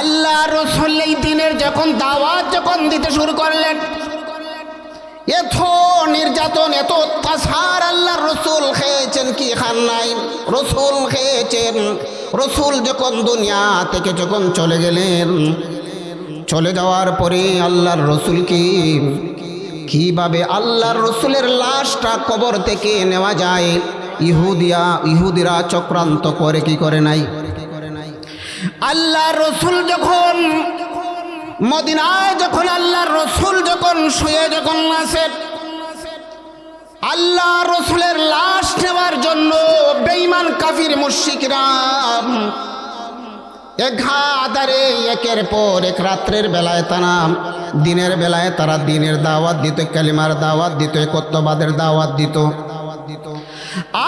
আল্লাহ রাসূল এই দিনের যখন দাওয়াত যখন দিতে শুরু করলেন, এত নির্যাতন এত অত্যাচার আল্লাহর রাসূল খেয়েছেন কি খান নাই? রাসূল খেয়েছেন। রাসূল যখন দুনিয়া থেকে যখন চলে গেলেন, চলে যাওয়ার পরে আল্লাহর রাসূলকে কিভাবে আল্লাহর রাসূলের লাশটা কবর থেকে নেওয়া যায়, ইহুদিরা চক্রান্ত করে কি করে নাই? আল্লাহর রাসূল যখন মদিনায় যখন আল্লাহর রাসূল যখন শুয়ে যখন আছেন, আল্লাহর রাসূলের লাশ নেওয়ার জন্য বেঈমান কাফির মুশরিকরা একাধারে একের পর এক রাত্রের বেলায় তারা দিনের বেলায় তারা দিনের দাওয়াত দিত, কালিমার দাওয়াত দিত, একত্ববাদের দাওয়াত দিত।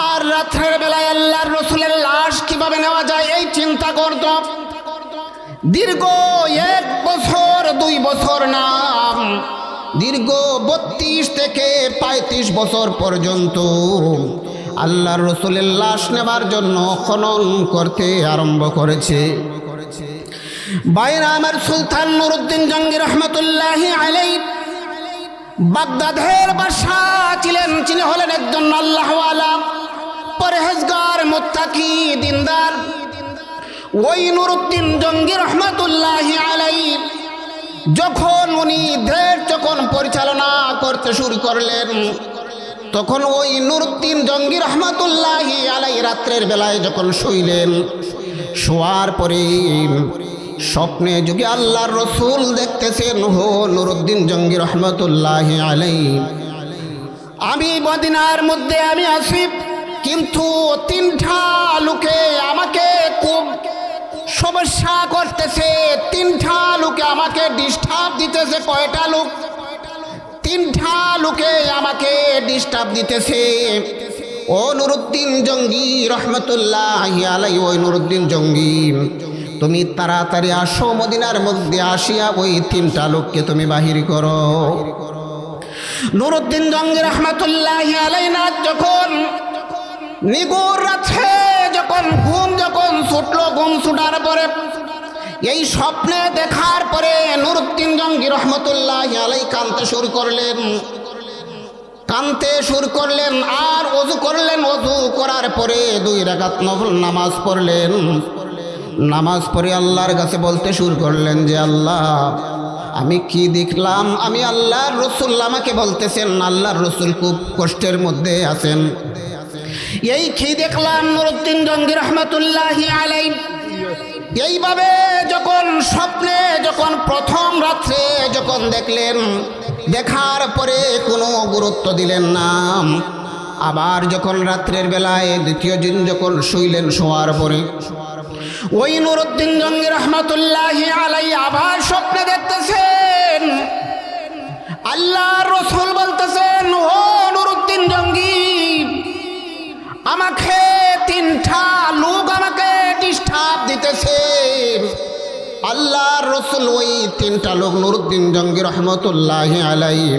আর রাত্রের বেলায় আল্লাহর রাসূলের লাশ কিভাবে নেওয়া যায় এই চিন্তা করত। দীর্ঘ 1 বছর 2 বছর না, দীর্ঘ 32 থেকে 35 বছর পর্যন্ত আল্লাহর রাসূলের লাশ নেবার জন্য খনন করতে আরম্ভ করেছে। বাইরা আমার সুলতান নুরউদ্দিন জঙ্গি রহমতুল্লাহি আলাইহি বাগদাদের বাদশাহ ছিলেন। তিনি হলেন একজন আল্লাহওয়ালা, পরহেজগার, মুত্তাকি, দিনদার। ওই নুরউদ্দিন জঙ্গি রহমতুল্লাহি আলাইহি যখন উনি দেশ যখন পরিচালনা করতে শুরু করলেন, তখন ওই নুরউদ্দিন জঙ্গি রহমতুল্লাহি আলাইহি রাত্রের বেলায় যখন শুইলেন, শোয়ার পরে স্বপ্নে যুগে আল্লাহর রাসূল দেখতেছেন, হো নুরউদ্দিন জঙ্গি রহমতুল্লাহি আলাইহি, আমি মদিনার মধ্যে আমি আছি, কিন্তু 3টা লোকে আমাকে খুব সমস্যা করতেছে, 3টা লোকে আমাকে ডিস্টার্ব দিতেছে। কয়টা লোক? 3টা লোকে আমাকে ডিস্টার্ব দিতেছে। ও নুরউদ্দিন জঙ্গি রহমতুল্লাহি আলাইহি, ওই নুরউদ্দিন জঙ্গি, তুমি তাড়াতাড়ি আসো, মদিনার মধ্যে আসিয়া ওই 3টা লোককে তুমি বাহির করো। নুরউদ্দিন জঙ্গি রহমতুল্লাহি আলাইহি না যখন নিগুর রাতে যখন ঘুম যখন ছুটলো, ঘুম ছুটার পরে এই স্বপ্নে দেখার পরে নুরউদ্দিন জঙ্গি রহমতুল্লাহি আলাইহি কাঁদতে শুরু করলেন, কাঁদতে শুরু করলেন। আর ওযু করলেন, ওযু করার পরে 2 রাকাত নফল নামাজ পড়লেন। নামাজ পড়ে আল্লাহর কাছে বলতে শুরু করলেন যে আল্লাহ, আমি কি দেখলাম? আমি আল্লাহর রাসূল আমাকে বলতেছেন আল্লাহর রাসূল খুব কষ্টের মধ্যে আছেন। এই কি দেখলাম? নুরউদ্দিন জঙ্গি রহমতুল্লাহি আলাইহি এইভাবে যখন স্বপ্নে যখন প্রথম রাত্রে যখন দেখলেন, দেখার পরে কোনো গুরুত্ব দিলেন না। আবার যখন রাত্রের বেলায় দ্বিতীয় দিন যখন শুইলেন, শোয়ার পরে ওই নুরউদ্দিন জঙ্গি রহমতুল্লাহি আলাইহি আবার স্বপ্নে দেখতেছেন, আল্লাহর রাসূল বলতেছেন, ও নুরউদ্দিন জঙ্গি, আমাকে 3টা লোক আমাকে ডিস্টার্ব দিতেছে। আল্লাহর রাসূল ওই 3টা লোক নুরউদ্দিন জঙ্গি রহমতুল্লাহি আলাইহি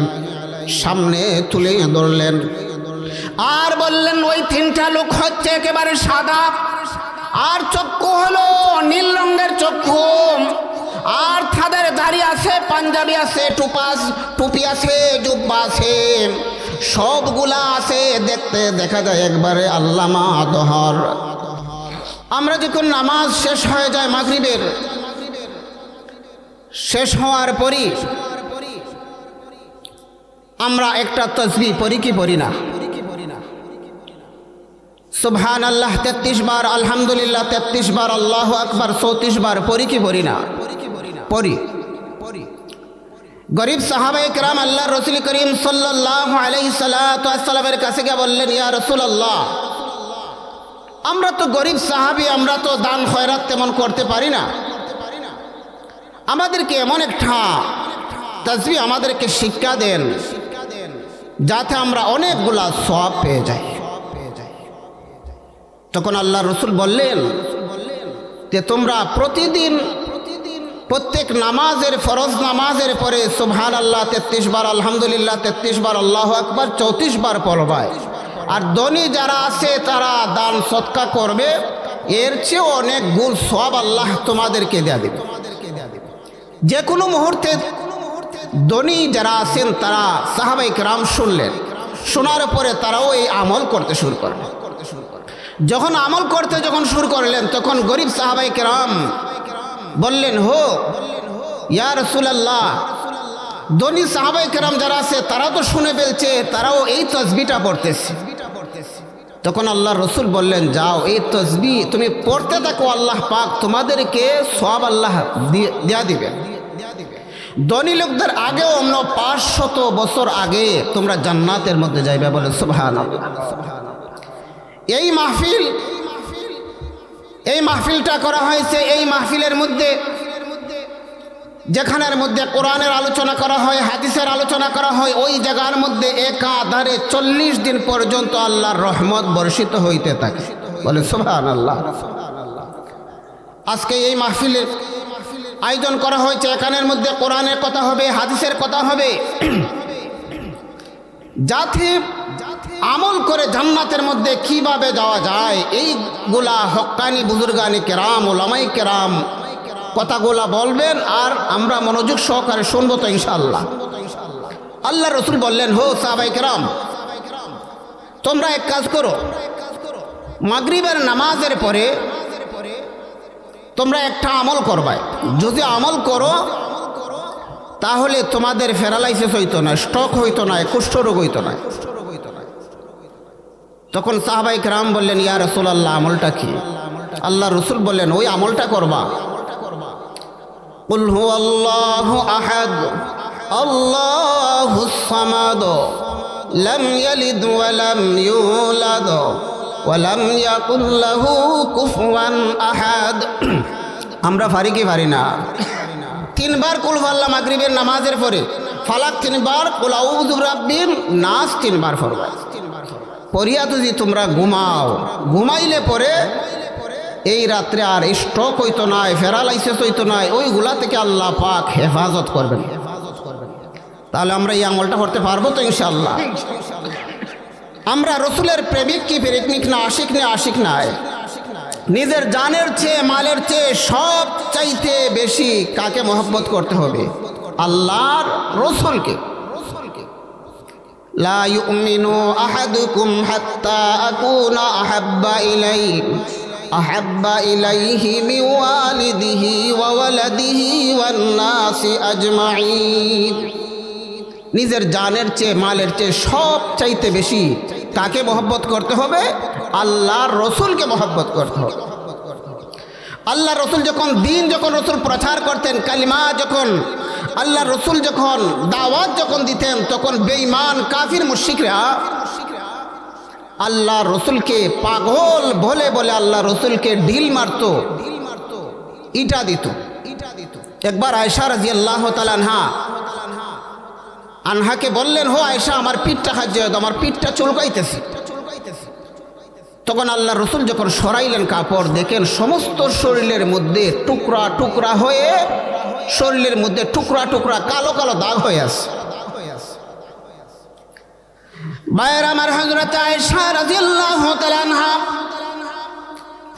সামনে তুলে ধরলেন আর বললেন, ওই 3টা লোক হচ্ছে একেবারে সাদা, আর চক্ষু হলো নীল রঙের চক্ষু, আর তাদের দাড়ি আছে, পাঞ্জাবি আছে, টুপি আছে, জুব্বা আছে, সবগুলা আছে। দেখতে দেখা যায় একবারে আল্লামা দহর। আমরা যখন নামাজ শেষ হয়ে যায় মাগরিবের, শেষ হওয়ার পরই আমরা একটা তাসবিহ পড়ি কি পড়ি না? সুবহানাল্লাহ 33 বার, আলহামদুলিল্লাহ 33 বার, আল্লাহু আকবার 34 বার পড়ি কি পড়ি না? পড়ি। গরিব সাহাবায়ে কেরাম আল্লাহর রাসূল করিম সাল্লাল্লাহু আলাইহি সাল্লাতু ওয়াসসালামের কাছে গিয়ে বললেন, ইয়া রাসূলুল্লাহ, আমরা তো গরিব সাহাবী, আমরা তো দান খয়রাত তেমন করতে পারি না, আমাদেরকে এমন একটা তাসবিহ আমাদেরকে শিক্ষা দেন যাতে আমরা অনেকগুলা সওয়াব পেয়ে যাই। তখন আল্লাহর রাসূল বললেন যে তোমরা প্রতিদিন প্রত্যেক নামাজের, ফরজ নামাজের পরে সুবহানাল্লাহ 33 বার, আলহামদুলিল্লাহ 33 বার, আল্লাহু আকবার 34 বার পড়বায়। আর ধনী যারা আছে তারা দান সদকা করবে, এর চেয়ে অনেক গুণ সওয়াব আল্লাহ তোমাদেরকে দেয়া দেবে। যে কোনো মুহূর্তে ধনী যারা আছেন তারা সাহাবায়ে কেরাম শুনলেন, শোনার পরে তারাও এই আমল করতে শুরু করলেন। যখন আমল করতে শুরু করলেন তখন গরিব সাহাবায়ে কেরাম বললেন, হো ইয়া রাসূলুল্লাহ, ধনী সাহাবায়ে কেরাম যারা আছে তারা তো শুনে ফেলছে, তারাও এই তাসবিহটা পড়তেছে। তখন আল্লাহ রসুল বললেন, যাও এই তাসবিহ তুমি পড়তে থাকো, আল্লাহ পাক তোমাদেরকে সওয়াব আল্লাহ দেয়া দিবে। ধনী লোকদের আগেও অন্য 500 বছর আগে তোমরা জান্নাতের মধ্যে যাইবে, বলে সুবহানাল্লাহ। এই মাহফিলটা করা হয়েছে, এই মাহফিলের মধ্যে যেখানের মধ্যে কোরআনের আলোচনা করা হয়, হাদিসের আলোচনা করা হয়, ওই জায়গার মধ্যে একাধারে 40 দিন পর্যন্ত আল্লাহর রহমত বর্ষিত হইতে থাকে, বলে সুবহানাল্লাহ। আজকে এই মাহফিলের আয়োজন করা হয়েছে, এখানের মধ্যে কোরআনের কথা হবে, হাদিসের কথা হবে, যাতে আমল করে জান্নাতের মধ্যে কিভাবে যাওয়া যায় এইগুলা হক্কানি বুজুর্গানি কেরাম, ওলামায়ে কেরাম কথাগুলা বলবেন, আর আমরা মনোযোগ সহকারে শুনবো তো ইনশাআল্লাহ। আল্লাহ রসুল বললেন, হো সাহাবায়ে কেরাম, তোমরা এক কাজ করো, মাগরিবের নামাজের পরে তোমরা একটা আমল করবা। যদি আমল করো তাহলে তোমাদের প্যারালাইসিস হইতো না, স্ট্রোক হইতো না, কুষ্ঠরোগ হইতো না। তখন সাহাবায়ে কেরাম বললেন, ইয়া রাসূলুল্লাহ, আমলটা কি? আল্লাহ রসুল বললেন, ওই আমলটা করবা, কুল হুয়াল্লাহু আহাদ আল্লাহুস সামাদ লাম ইয়ালিদ ওয়া লাম ইউলাদ ওয়া লাম ইয়াকুল লাহু কুফুয়ান আহাদ। আমরা পারি কি পারি না? 3 বার কুল হুয়াল্লাহ মাগরিবের নামাজের পরে, ফালাক 3 বার, কুল আউযু বিরাব্বিন নাস 3 বার পড়বা। পড়িয়া যদি তোমরা ঘুমাইলে পরে এই রাত্রে আর স্ট্রোক হইতো না, প্যারালাইসিস হইতো না, ওইগুলা থেকে আল্লাহ পাক হেফাজত করবেন। তাহলে আমরা এই আমলটা করতে পারবো তো ইনশাআল্লাহ। আমরা রসুলের প্রেমিক কি প্রেমিক না, আশিক না, নিজের জানের চেয়ে মালের চেয়ে সব চাইতে বেশি কাকে মহব্বত করতে হবে? আল্লাহর রসুলকে। লা ইউমিনু আহাদুকুম হাত্তা আকুনা আহাব্বা ইলাইহি মিন ওয়ালিদিহি ওয়া ওয়ালাদিহি ওয়ান নাসি আজমাইন। নিজের জানের চেয়ে মালের চেয়ে সব চাইতে বেশি কাকে মহব্বত করতে হবে? আল্লাহর রসুলকে মহব্বত করতে হবে। আল্লাহ রসুল যখন রসুল প্রচার করতেন, কালিমা যখন আল্লাহ রসুল যখন দাওয়াত দিতেন, তখন বেঈমান কাফির মুশরিকরা আল্লাহ রসুলকে পাগল বলে আল্লাহ রসুলকে ঢিল মারতো, ইটা দিত। একবার আয়েশা রাদিয়াল্লাহু তাআলা আনহাকে বললেন, হো আয়েশা, আমার পিঠটা খাজ্জা, আমার পিঠটা চুলকাইতেছে। তখন আল্লাহ রসুল যখন সরাইলেন কাপড়, দেখেন সমস্ত শরীরের মধ্যে টুকরা টুকরা হয়ে, শরীরের মধ্যে টুকরা টুকরা কালো কালো দাগ হয়ে আছে। ভাইয়ের আমার, হযরত আয়েশা রাদিয়াল্লাহু তাআলা আনহা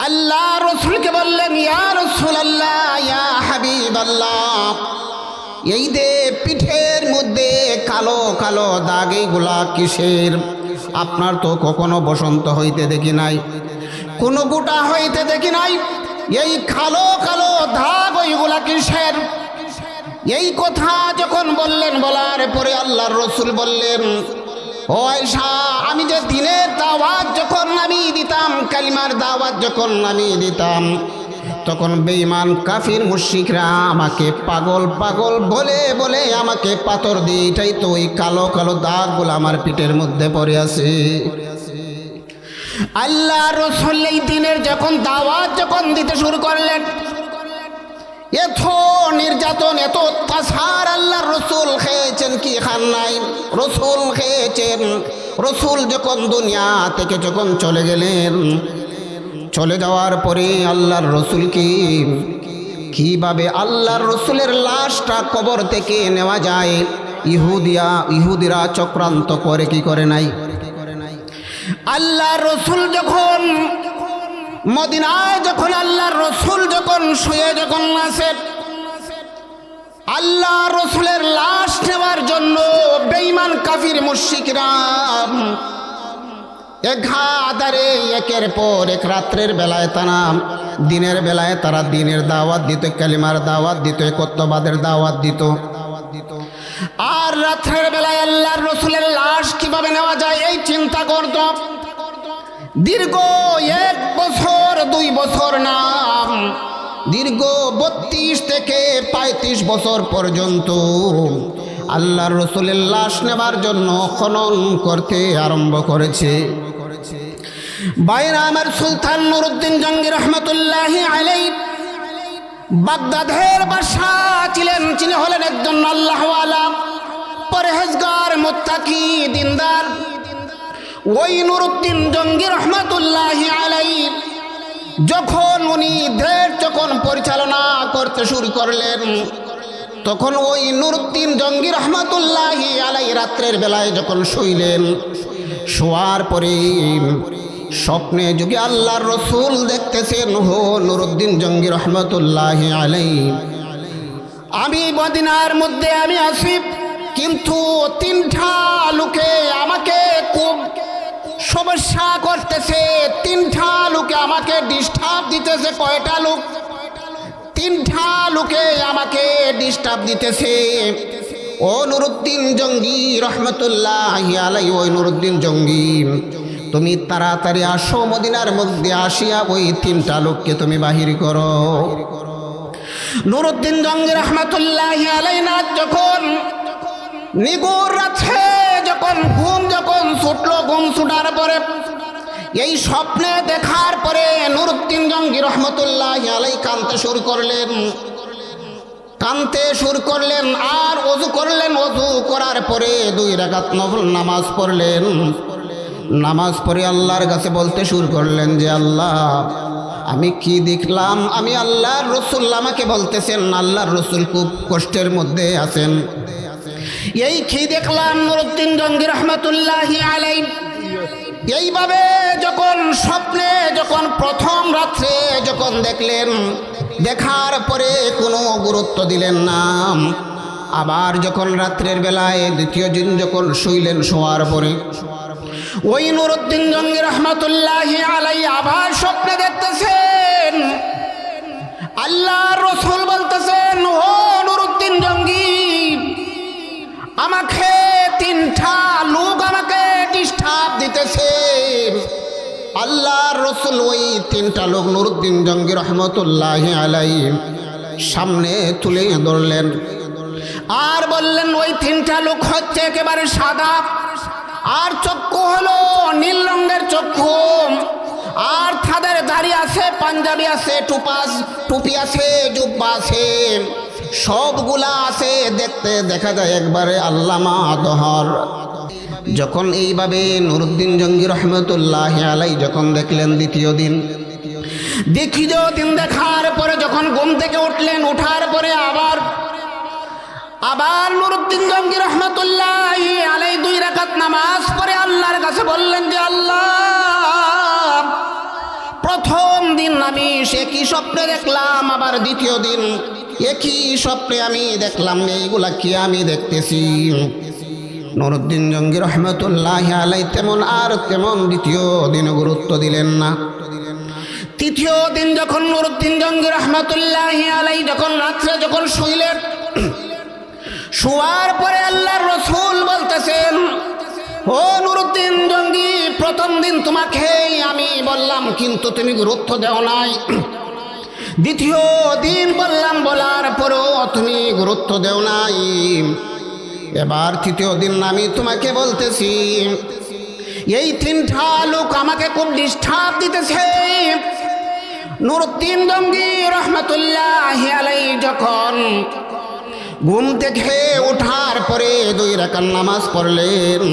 আল্লাহ রসুলকে বললেন, ইয়া রাসূলুল্লাহ, ইয়া হাবিবাল্লাহ, এই যে পিঠের মধ্যে কালো কালো দাগ, এইগুলা কিসের? আপনার তো কখনো বসন্ত হইতে দেখি নাই, কোনো গোটা হইতে দেখি নাই, এই কালো কালো দাগ ওইগুলা কিসের? এই কথা যখন বললেন, বলার পরে আল্লাহর রসুল বললেন, ও আয়েশা, আমি যে দিনের দাওয়াত যখন আমি দিতাম, কালিমার দাওয়াত যখন আমি দিতাম, তখন বেঈমান কাফির মুশরিকরা আমাকে পাগল বলে আমাকে পাথর দিয়ে, এটাই তো ওই কালো কালো দাগগুলো আমার পিঠের মধ্যে পড়ে আছে। আল্লাহ রাসূল এই দিনের যখন দাওয়াত দিতে শুরু করলেন, এত নির্যাতন, এত অত্যাচার আল্লাহর রসুল খেয়েছেন কি খান নাই? রসুল খেয়েছেন। রসুল যখন দুনিয়া থেকে যখন চলে গেলেন, চলে যাওয়ার পরে আল্লাহর রসুলকে কিভাবে আল্লাহর রসুলের লাশটা কবর থেকে নেওয়া যায়, ইহুদিরা চক্রান্ত করে কি করে নাই? আল্লাহর রসুল যখন মদিনায় যখন আল্লাহর রসুল যখন শুয়ে যখন আছে, আল্লাহ রসুলের লাশ নেওয়ার জন্য বেঈমান কাফির মুশরিকরা একাধারে একের পর এক রাত্রের বেলায় তারা দিনের বেলায় তারা দিনের দাওয়াত দিত, কালিমার দাওয়াত দিত, একত্ববাদের দাওয়াত দিত। আর রাত্রের বেলায় আল্লাহর রসুলের লাশ কিভাবে নেওয়া যায় এই চিন্তা করত। দীর্ঘ 1 বছর 2 বছর না, দীর্ঘ 32 থেকে 35 বছর পর্যন্ত আল্লাহর রসুলের লাশ নেবার জন্য খনন করতে আরম্ভ করেছে। বাইরা আমার সুলতান নুরউদ্দিন জঙ্গি রহমতুল্লাহি আলাইহি বাগদাদের বাদশাহ ছিলেন। তিনি হলেন একজন আল্লাহওয়ালা, পরহেজগার, মুত্তাকি, দিনদার। ওই নুরউদ্দিন জঙ্গি রহমতুল্লাহি আলাইহি যখন উনি দেশ যখন পরিচালনা করতে শুরু করলেন, তখন ওই নুরউদ্দিন জঙ্গি রহমতুল্লাহি আলাইহি রাত্রের বেলায় যখন শুইলেন, শোয়ার পরে স্বপ্নে যুগে আল্লাহর রসুল দেখতেছেন, হো নুরউদ্দিন জঙ্গি রহমতুল্লাহি আলাইহি, আমি মদিনার মধ্যে আমি আছি, কিন্তু 3টা লোকে আমাকে খুব সমস্যা করতেছে, 3টা লোকে আমাকে ডিস্টার্ব দিতেছে। কয়টা লোক? 3টা লোকে আমাকে ডিস্টার্ব দিতেছে। ও নুরউদ্দিন জঙ্গি রহমতুল্লাহি আলাইহি, ওই নুরউদ্দিন জঙ্গি, তুমি তাড়াতাড়ি আসো, মদিনার মধ্যে আসিয়া ওই 3টা লোককে তুমি বাহির করো। নুরউদ্দিন জঙ্গি রহমতুল্লাহি আলাইহি যখন নিগুর রাতে যখন ঘুম যখন ছুটলো, ঘুম ছুটার পরে এই স্বপ্নে দেখার পরে নুরউদ্দিন জঙ্গি রহমতুল্লাহি আলাইহি কাঁদতে শুরু করলেন, কাঁদতে শুরু করলেন। আর ওযু করলেন, ওযু করার পরে 2 রাকাত নফল নামাজ পড়লেন। নামাজ পড়ে আল্লাহর কাছে বলতে শুরু করলেন যে আল্লাহ, আমি কি দেখলাম? আমি আল্লাহর রসুল, আমাকে বলতেছেন আল্লাহর রসুল খুব কষ্টের মধ্যে আছেন। এই কি দেখলাম? নুরউদ্দিন জঙ্গি রহমতুল্লাহি আলাইহি এইভাবে যখন স্বপ্নে যখন প্রথম রাত্রে যখন দেখলেন, দেখার পরে কোনো গুরুত্ব দিলেন না। আবার যখন রাত্রের বেলায় দ্বিতীয় দিন যখন শুইলেন, শোয়ার পরে ওই নুরউদ্দিন জঙ্গি রহমতুল্লাহি আলাইহি আবার স্বপ্নে দেখতেছেন, আল্লাহর রাসূল বলতেছেন, ও নুরউদ্দিন জঙ্গি, আমাকে 3টা লোক আমাকে ডিস্টার্ব দিতেছে। আল্লাহর রাসূল ওই 3টা লোক নুরউদ্দিন জঙ্গি রহমতুল্লাহি আলাইহি সামনে তুলে ধরলেন আর বললেন, ওই 3টা লোক হচ্ছে একেবারে সাদা, আর চক্ষু হলো নীল রঙের চক্ষু, আর তাদের দাড়ি আছে, পাঞ্জাবি আছে, টুপি আছে, জুব্বা আছে, সবগুলা আছে, দেখতে দেখা যায় একবারে আল্লামা দহর। যখন এইভাবে নুরউদ্দিন জঙ্গি রহমতুল্লাহি আলাইহি যখন দেখলেন দ্বিতীয় দিন দেখার পরে যখন ঘুম থেকে উঠলেন, উঠার পরে আবার নুরউদ্দিন জঙ্গি রহমতুল্লাহি আলাইহি 2 রাকাত নামাজ পড়ে আল্লাহর কাছে বললেন যে আল্লাহ, প্রথম দিন আমি একই স্বপ্নে দেখলাম, আবার দ্বিতীয় দিন একই স্বপ্নে আমি দেখলাম, এইগুলা কি আমি দেখতেছি? নুরউদ্দিন জঙ্গি রহমতুল্লাহি আলাইহি তেমন দ্বিতীয় দিন গুরুত্ব দিলেন না। তৃতীয় দিন যখন নুরউদ্দিন জঙ্গি রহমতুল্লাহি আলাইহি যখন রাত্রে যখন শুইলেন, শোয়ার পরে আল্লাহর রাসূল বলতেছেন, ও নুরউদ্দিন জঙ্গি, প্রথম দিন তোমাকে আমি বললাম কিন্তু তুমি গুরুত্ব দাও নাই, দ্বিতীয় দিন বললাম, বলার পরেও তুমি গুরুত্ব দেও নাই, এবার তৃতীয় দিন আমি তোমাকে বলতেছি, এই 3টা লোক আমাকে খুব ডিস্টার্ব দিতেছে। নুরউদ্দিন জঙ্গি রহমতুল্লাহি আলাইহি যখন ঘুম থেকে ওঠার পরে 2 রাকাত নামাজ পড়লেন,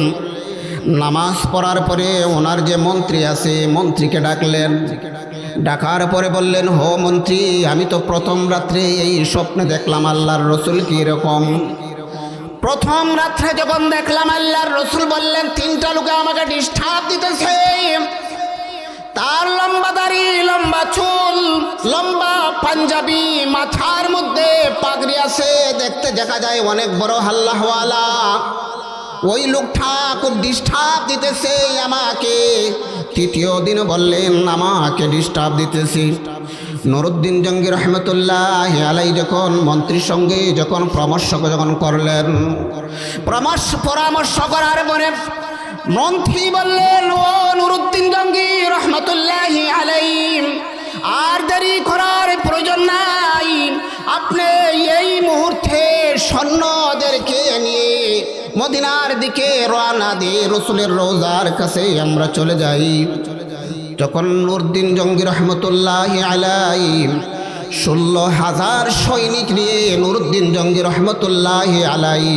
নামাজ পড়ার পরে ওনার যে মন্ত্রী আছে, মন্ত্রীকে ডাকলেন। ডাকার পরে বললেন, হো মন্ত্রী, আমি তো প্রথম রাত্রে এই স্বপ্নে দেখলাম আল্লাহর রসুল কি রকম। প্রথম রাত্রে যখন দেখলাম আল্লাহর রসুল বললেন 3টা লোকে আমাকে ডিস্টার্ব দিতেছে, তার লম্বা দাড়ি, লম্বা চুল, লম্বা পাঞ্জাবি, মাথার মধ্যে পাগড়ি আছে, দেখতে দেখা যায় অনেক বড় হাল্লাহওয়ালা। ওই লোকটা খুব ডিস্টার্ব দিতেছে আমাকে। তৃতীয় দিন বললেন আমাকে ডিস্টার্ব দিতেছি। নুরউদ্দিন জঙ্গি রহমতুল্লাহ আলাই যখন মন্ত্রীর সঙ্গে যখন পরামর্শ করলেন, পরামর্শ করার পরে মন্ত্রী বললেন, ও নুরউদ্দিন জঙ্গি রহমতুল্লাহ আলাই, আর দেরি করার প্রয়োজন নাই। আপনি এই মুহূর্তে সৈন্যদেরকে নিয়ে মদিনার দিকে রওনা দিয়ে রসুলের রওজার কাছে আমরা চলে যাই। যখন নুরউদ্দিন জঙ্গি রহমতুল্লাহ আলাই 16,000 সৈনিক নিয়ে নুরউদ্দিন জঙ্গি রহমতুল্লাহ আলাই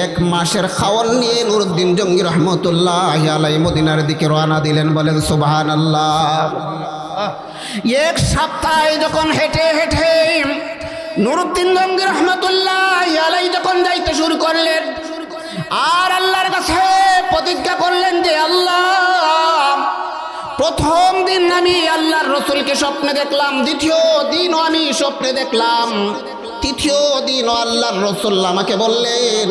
1 মাসের খাওয়ার নিয়ে নুরউদ্দিন জঙ্গি রহমতুল্লাহ আলাই মদিনার দিকে রওনা দিলেন। বলেন সুবহানাল্লাহ। 1 সপ্তাহে যখন হেঁটে হেঁটে নুরউদ্দিন জঙ্গি রহমতুল্লাহ আলাই যখন যাইতে শুরু করলেন, আর আল্লাহর কাছে প্রতিজ্ঞা করলেন যে আল্লাহ, প্রথম দিন আমি আল্লাহর রসুলকে স্বপ্নে দেখলাম, দ্বিতীয় দিনও আমি স্বপ্নে দেখলাম, তৃতীয় দিনও আল্লাহর রসুল আমাকে বললেন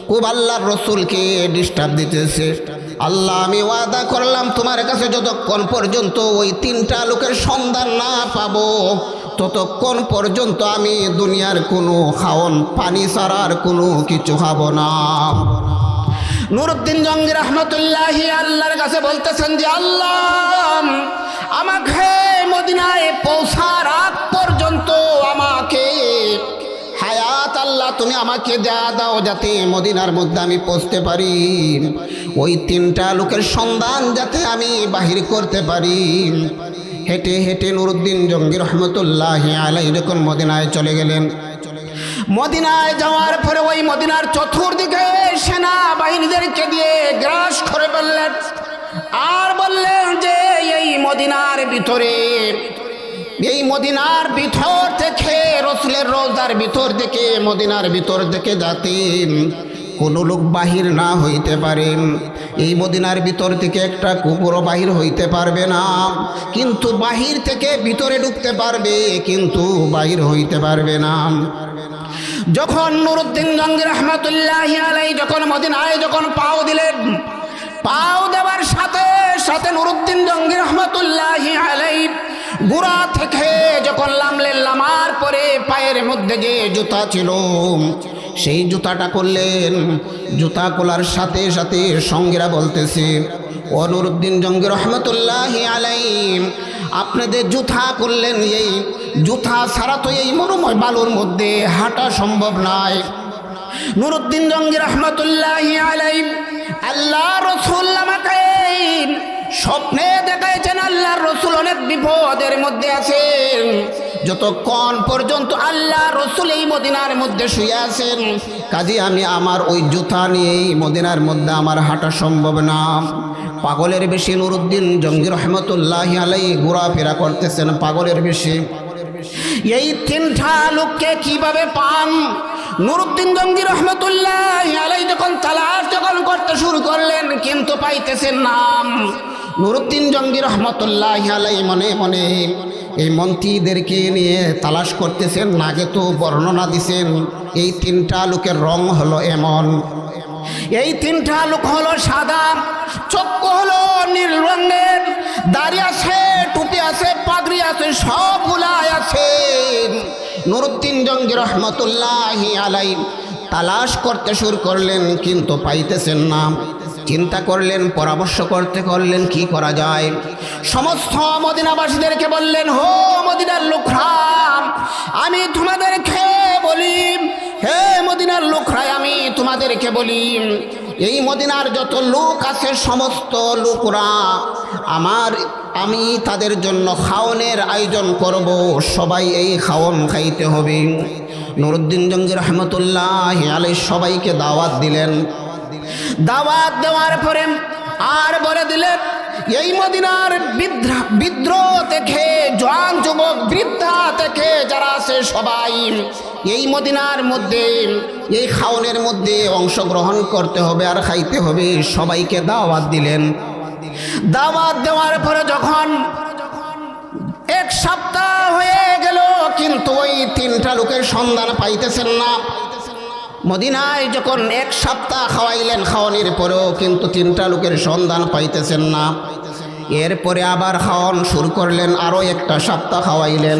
খুব আল্লাহর রসুলকে ডিস্টার্ব দিতেছে। আল্লাহ, আমি ওয়াদা করলাম তোমার কাছে যতক্ষণ পর্যন্ত ওই 3টা লোকের সন্ধান না পাবো ততক্ষণ পর্যন্ত আমি দুনিয়ার কোনো খাওন পানি ছাড়ার কোনো কিছু খাবো না। নুরউদ্দিন জঙ্গি রহমতুল্লাহ আল্লাহর কাছে বলতেছেন যে আল্লাহ, আমাকে মদিনায় পৌঁছার আগ পর্যন্ত আমাকে হায়াত আল্লাহ তুমি আমাকে দাও, যাতে মদিনার মধ্যে আমি পৌঁছতে পারি, ওই 3টা লোকের সন্ধান যাতে আমি বাহির করতে পারি। হেঁটে হেঁটে নুরউদ্দিন জঙ্গি রহমতুল্লাহ আলাই যখন মদিনায় চলে গেলেন, মদিনায় যাওয়ার পরে ওই মদিনার চতুর্দিকে সেনা বাহিনীদেরকে দিয়ে গ্রাস করে ফেললেন, আর বললেন যে এই মদিনার ভিতর থেকে রসুলের রওজার ভিতর থেকে মদিনার ভিতর থেকে যাতে কোনো লোক বাহির না হইতে পারেন। এই মদিনার ভিতর থেকে একটা কুকুরও বাহির হইতে পারবে না, কিন্তু বাহির থেকে ভিতরে ঢুকতে পারবে, কিন্তু বাহির হইতে পারবে না। যখন নুরউদ্দিন জঙ্গি রহমতুল্লাহ আলাই যখন মদিনায় যখন পাও দিলেন, পাও দেওয়ার সাথে সাথে নুরউদ্দিন জঙ্গি রহমতুল্লাহ আলাই গোড়া থেকে যখন নামলেন, নামার পরে পায়ের মধ্যে যে জুতা ছিল সেই জুতাটা করলেন। জুতা খোলার সাথে সাথে সঙ্গীরা বলতেছে, ও নুরউদ্দিন জঙ্গি রহমতুল্লাহ আলাই, আপনি যে জুতা করলেন, এই জুতা ছাড়া তো এই মরুময় বালুর মধ্যে হাঁটা সম্ভব নয়। নুরউদ্দিন জঙ্গি রহমতুল্লাহ আলাই, আল্লাহ রসুল আমাকে স্বপ্নে দেখাইছেন আল্লাহর রসুল অনেক বিপদের মধ্যে আছেন, যতক্ষণ পর্যন্ত আল্লাহ রসুল এই মদিনার মধ্যে শুয়ে আছেন, কাজে আমি আমার ওই জুতা নিয়েই মদিনার মধ্যে আমার হাঁটা সম্ভব না। পাগলের বেশি নুরউদ্দিন জঙ্গি রহমতুল্লাহ আলাই ঘোরাফেরা করতেছেন, পাগলের বেশি। এই 3টা লোককে কিভাবে পান? নুরউদ্দিন জঙ্গি রহমতুল্লাহ আলাই যখন তালাশ করতে শুরু করলেন, কিন্তু পাইতেছেন না। নুরউদ্দিন জঙ্গি রহমতুল্লাহ আলাই মনে মনে এই মন্ত্রীদেরকে নিয়ে তালাশ করতেছেন। আগে তো বর্ণনা দিছেন এই 3টা লোকের রং হলো এমন, এই 3টা লোক হলো সাদা, চক্ষু হলো নীল রঙের, দাড়ি আছে, টুপি আছে, পাগড়ি আছে, সবগুলাই আছে। নুরউদ্দিন জঙ্গি রহমতুল্লাহ আলাই তালাশ করতে শুরু করলেন, কিন্তু পাইতেছেন না। চিন্তা করলেন, পরামর্শ করলেন কি করা যায়। সমস্ত মদিনাবাসীদেরকে বললেন, হো মদিনার লোকরা, আমি তোমাদেরকে বলি, হে মদিনার লোকরা, আমি তোমাদেরকে বলি, এই মদিনার যত লোক আছে সমস্ত লোকরা আমি তাদের জন্য খাওয়ানোর আয়োজন করব, সবাই এই খাওয়ান খাইতে হবে। নুরউদ্দিন জঙ্গি রহমতুল্লাহ আলাই সবাইকে দাওয়াত দিলেন। দাওয়াত দেওয়ার পরে আর বলে দিলেন, এই মদিনার বিদ্রোহ থেকে জওয়ান যুবক বৃদ্ধা থেকে যারা আছে সবাই এই মদিনার মধ্যে এই খাওয়ানোর মধ্যে অংশগ্রহণ করতে হবে আর খাইতে হবে। সবাইকে দাওয়াত দিলেন। দাওয়াত দেওয়ার পরে যখন এক সপ্তাহ হয়ে গেল কিন্তু ওই তিনটা লোকের সন্ধান পাইতেছেন না। মদিনায় যখন এক সপ্তাহ খাওয়াইলেন, খাওয়ানোর পরেও কিন্তু তিনটা লোকের সন্ধান পাইতেছেন না। এরপরে আবার খাওয়ান শুরু করলেন, আরও একটা সপ্তাহ খাওয়াইলেন।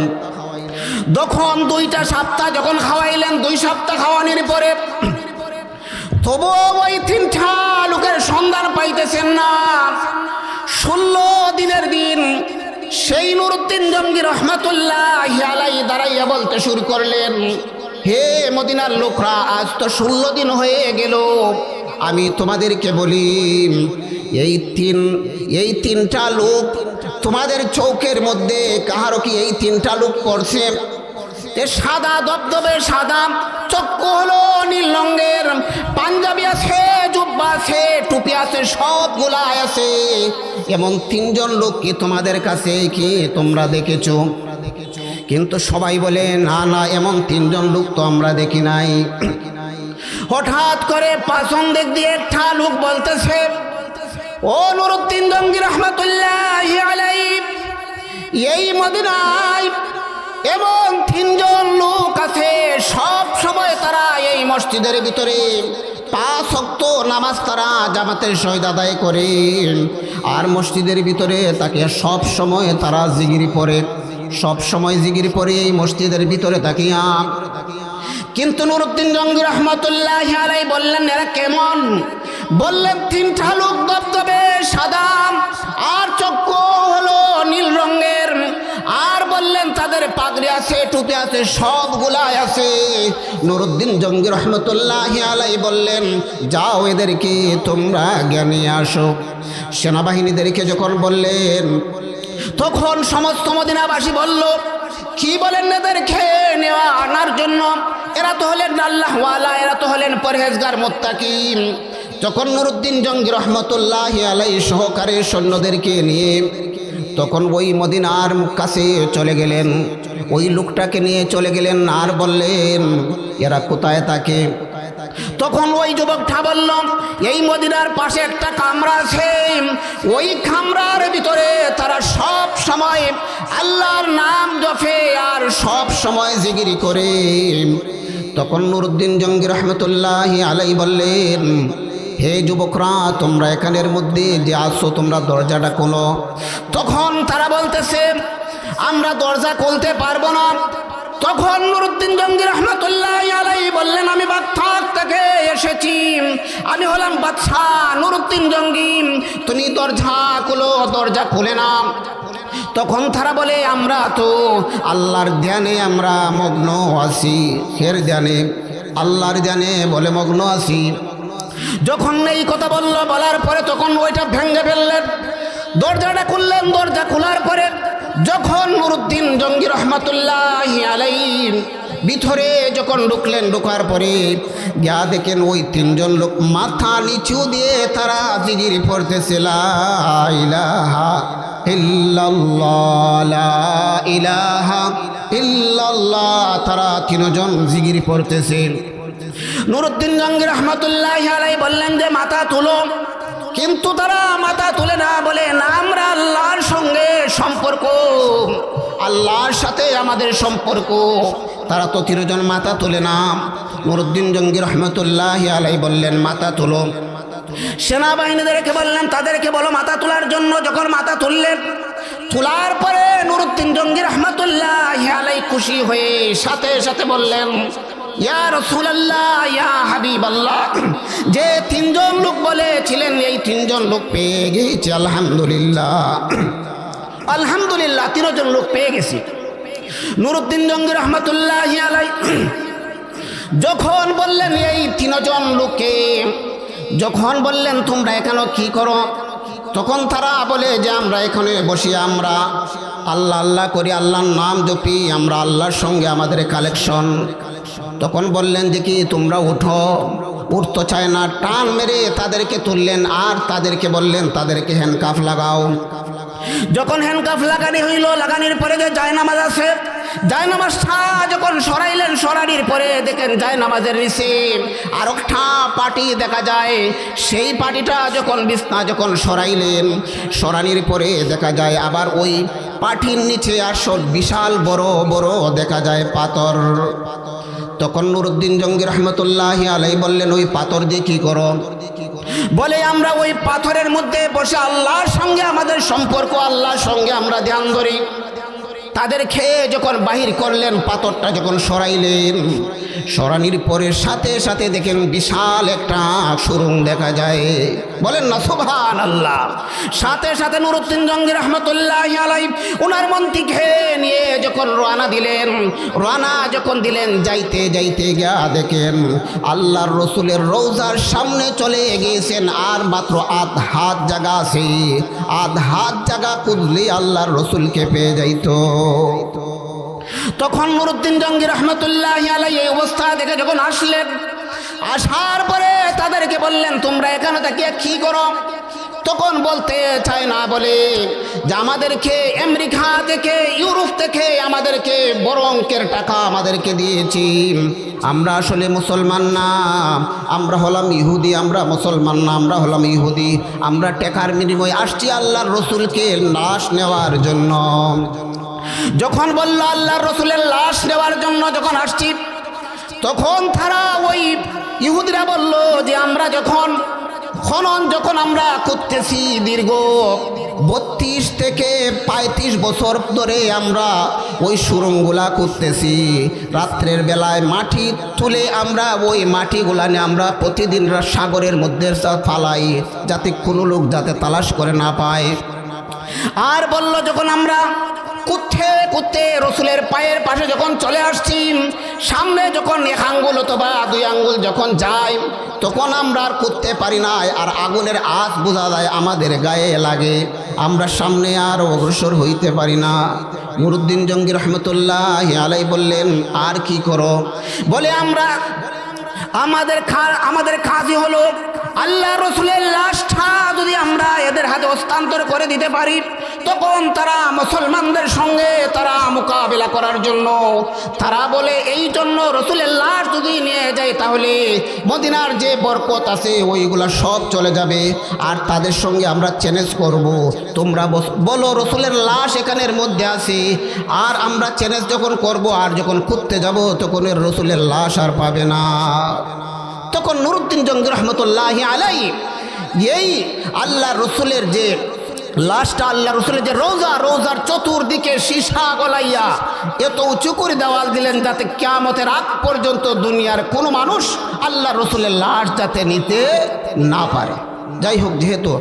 তখন দুইটা সপ্তাহ যখন খাওয়াইলেন, 2 সপ্তাহ খাওয়ানোর পরে তবুও ওই তিনটা লোকের সন্ধান পাইতেছেন না। 16 দিনের দিন সেই নুরউদ্দিন জঙ্গি রহমাতুল্লাহি আলাইহি দাঁড়াইয়া বলতে শুরু করলেন, হে মদিনার লোকরা, আজ তো 16 দিন হয়ে গেল। আমি তোমাদেরকে বলি, এই তিনটা লোক তোমাদের চৌকের মধ্যে কাহারও কি এই তিনটা লোক পড়ছে? এ সাদা দবদবে সাদা, চক্ষু হলো নীল রঙের, পাঞ্জাবি আছে, জুব্বা আছে, টুপি আছে, সবগুলা আছে। এমন 3 জন লোক কি তোমাদের কাছে কি তোমরা দেখেছো? কিন্তু সবাই বলে না না, এমন 3 জন লোক তো আমরা দেখি নাই। হঠাৎ করে পাছন দিক দিয়ে একটা লোক বলতেছে, ও নুরউদ্দিন জঙ্গি রহমাতুল্লাহি আলাইহি, এই মদিনায় এমন 3 জন লোক আছে, সব সময় তারা এই মসজিদের ভিতরে 5 ওয়াক্ত নামাজ তারা জামাতের সহিত আদায় করে, আর মসজিদের ভিতরে তাকে সব সময় তারা জিগিরি পড়ে, সব সময় জিগিরি পড়ে এই মসজিদের ভিতরে তাকিয়া। কিন্তু নুরউদ্দিন জঙ্গি রহমাতুল্লাহি আলাইহি বললেন, এরা কেমন? বললেন, 3টা লোক দবদবে সাদা আর চক্ষু হলো নীল রঙের, আর বললেন তাদের পাগড়ি আছে, টুপি আছে, সবগুলাই আছে। নুরউদ্দিন জঙ্গি রহমাতুল্লাহি আলাইহি বললেন, যাও এদেরকে তোমরা জ্ঞানে আসো। সেনাবাহিনীদেরকে যখন বললেন, তখন সমস্ত মদিনাবাসী বলল, কি বলেন এদেরকে নেওয়া আনার জন্য? এরা তো হলেন আল্লাহওয়ালা, এরা তো হলেন পরহেজগার মুত্তাকি। যখন নুরউদ্দিন জঙ্গি রহমাতুল্লাহি আলাইহি সহকারে সৈন্যদেরকে নিয়ে তখন ওই মদিনার কাছে চলে গেলেন, ওই লোকটাকে নিয়ে চলে গেলেন, আর বললেন, এরা কোথায় থাকে? তখন ওই যুবকটা বলল, এই মদিনার পাশে একটা কামরা আছে, ওই কামরার ভিতরে তারা সব সময় আল্লাহর নাম জপে আর সব সময় জিকির করে। তখন নুরউদ্দিন জঙ্গি রহমাতুল্লাহি আলাইহি বললেন, হে যুবকরা, তোমরা এখানের মধ্যে যে আসো, তোমরা দরজাটা খোলো। তখন তারা বলতেছে, আমরা দরজা খুলতে পারবো না। তখন নুরউদ্দিন জঙ্গি রহমাতুল্লাহি আলাইহি বললেন, আমি বাগদাদ থেকে এসেছি, আমি হলাম বাদশা নুরউদ্দিন জঙ্গি, তুমি দরজা খুলো। দরজা খুলে না। তখন তারা বলে, আমরা তো আল্লাহর ধ্যানে আমরা মগ্ন আছি, এর ধ্যানে, আল্লাহর ধ্যানে বলে মগ্ন আছি। যখন এই কথা বলার পরে তখন ওইটা ভেঙে ফেললেন, দরজাটা খুললেন। দরজা খোলার পরে যখন নুরউদ্দিন জঙ্গি রহমাতুল্লাহি আলাইহি ভিতরে যখন ঢুকলেন, ঢোকার পরে যা দেখেন ওই 3 জন লোক মাথা নিচু দিয়ে তারা জিকির পড়তেছে, লা ইলাহা ইল্লাল্লাহ, লা ইলাহা ইল্লাল্লাহ। তারা 3 জন জিকির পড়তেছে। নুরউদ্দিন জঙ্গি রহমাতুল্লাহি আলাইহি বললেন যে মাথা তুলো, কিন্তু তারা মাথা তুলে না, বলে না, আমরা আল্লাহর সঙ্গে সম্পর্ক, আল্লাহর সাথে আমাদের সম্পর্ক। তারা তো 3 জন মাথা তুলে না। নুরউদ্দিন জঙ্গি রহমাতুল্লাহি আলাইহি বললেন, মাথা তুলো। সেনাবাহিনীদেরকে বললেন, তাদেরকে বলো মাথা তোলার জন্য। যখন মাথা তুললেন, তোলার পরে নুরউদ্দিন জঙ্গি রহমাতুল্লাহি আলাইহি খুশি হয়ে সাথে সাথে বললেন, ইয়া রাসূলুল্লাহ, ইয়া হাবিবাল্লাহ, যে 3 জন লোক বলেছিলেন এই 3 জন লোক পেয়ে গেছি, আলহামদুলিল্লাহ, আলহামদুলিল্লাহ, 3 জন লোক পেয়ে গেছি। নুরউদ্দিন জঙ্গি রহমাতুল্লাহি আলাইহি যখন বললেন এই 3 জন লোককে, যখন বললেন তোমরা এখানে কি করো, তখন তারা বলে যে আমরা এখানে বসি, আমরা আল্লাহ আল্লাহ করি, আল্লাহর নাম জপি, আমরা আল্লাহর সঙ্গে আমাদের কালেকশন। তখন বললেন যে কি তোমরা উঠো। উঠতে চায় না, টান মেরে তাদেরকে তুললেন, আর তাদেরকে বললেন তাদেরকে হ্যান্ডকাফ লাগাও। যখন হ্যান্ডকাফ লাগানি হইল, লাগানির পরে যে জায়নামাজ আছে জায়নামাজটা যখন সরাইলেন, সরানির পরে দেখেন জায়নামাজের নিচে আর একটা পাটি দেখা যায়। সেই পাটিটা যখন বিছনা যখন সরাইলেন, সরানির পরে দেখা যায় আবার ওই পাটির নিচে আসল বিশাল বড় বড় দেখা যায় পাথর। তখন নুরুদ্দিন জঙ্গি রহমতুল্লাহি আলাইহি বললেন, ওই পাথর দিয়ে কি করো? বলে আমরা ওই পাথরের মধ্যে বসে আল্লাহর সঙ্গে আমাদের সম্পর্ক, আল্লাহর সঙ্গে আমরা ধ্যান ধরি। তাদের খেয়ে যখন বাহির করলেন, পাথরটা যখন সরাইলেন, সরানির পরে সাথে সাথে দেখেন বিশাল একটা সুরঙ্গ দেখা যায়। বলেন না সুবহানাল্লাহ। সাথে সাথে নুরুদ্দিন জঙ্গি রহমতুল্লাহি আলাইহি ওনার মন্ত্রী খেয়ে নিয়ে যখন রওনা দিলেন, রওনা যখন দিলেন, যাইতে যাইতে গিয়া দেখেন আল্লাহর রসুলের রওজার সামনে চলে গিয়েছেন। আর মাত্র আধ হাত জায়গা আছে, আধ হাত জায়গা কুদলে আল্লাহর রসুলকে পেয়ে যাইতো। তখন নুরুদ্দিন জঙ্গি রহমতুল্লাহি আলাইহি এই অবস্থা দেখে যখন আসলেন, আসার পরে তাদেরকে বললেন, তোমরা এখানে থেকে কি করো? তখন বলতে চায় না, বলে যে আমাদেরকে আমেরিকা থেকে, ইউরোপ থেকে আমাদেরকে বড় অঙ্কের টাকা আমাদেরকে দিয়েছি। আমরা আসলে মুসলমান না, আমরা হলাম ইহুদি। আমরা মুসলমান না, আমরা হলাম ইহুদি। আমরা টাকার বিনিময়ে আসছি আল্লাহর রসুলকে লাশ নেওয়ার জন্য। যখন বলল আল্লাহর রসুলের লাশ নেওয়ার জন্য যখন আসছি, তখন তারা ওই ইহুদিরা বলল যে আমরা যখন খনন যখন আমরা করতেছি, দীর্ঘ 32 থেকে 35 বছর ধরে আমরা ওই সুরঙ্গগুলা করতেছি। রাত্রের বেলায় মাটি তুলে আমরা ওই মাটিগুলা নিয়ে আমরা প্রতিদিন সাগরের মধ্যে ফালাই, যাতে কোনো লোক যাতে তালাশ করে না পায়। আর বলল যখন আমরা কুত্তে কুত্তে রসুলের পায়ের পাশে যখন চলে আসছি, সামনে যখন 1 আঙ্গুল অথবা 2 আঙ্গুল যখন যায়, তখন আমরা আর করতে পারি না। আর আগুনের আঁচ বোঝা যায় আমাদের গায়ে লাগে, আমরা সামনে আর অগ্রসর হইতে পারি না। নুরুদ্দিন জঙ্গি রহমতুল্লাহি আলাইহি বললেন, আর কি করো? বলে আমরা আমাদের কাজই হলো আল্লাহ রসুলের লাশটা যদি আমরা এদের হাতে হস্তান্তর করে দিতে পারি, তখন তারা মুসলমানদের সঙ্গে তারা মোকাবেলা করার জন্য, তারা বলে এই জন্য রসুলের লাশ যদি নিয়ে যায় তাহলে মদিনার যে বরকত আছে ওইগুলা সব চলে যাবে, আর তাদের সঙ্গে আমরা চ্যালেঞ্জ করব। তোমরা বলো রসুলের লাশ এখানের মধ্যে আছে, আর আমরা চ্যালেঞ্জ যখন করব, আর যখন খুঁজতে যাব তখন রসুলের লাশ আর পাবে না। তখন নুরুদ্দিন জঙ্গি রহমতুল্লাহি আলাইহি এই আল্লাহ রসুলের যে লাশটা, আল্লাহ রসুলের যে রোজার চতুর্দিকে সীসা গলাইয়া এত উঁচু করে দেওয়াল দিলেন, যাতে কিয়ামতের আগ পর্যন্ত দুনিয়ার কোনো মানুষ আল্লাহ রসুলের লাশ যাতে নিতে না পারে। যাই হোক, যেহেতু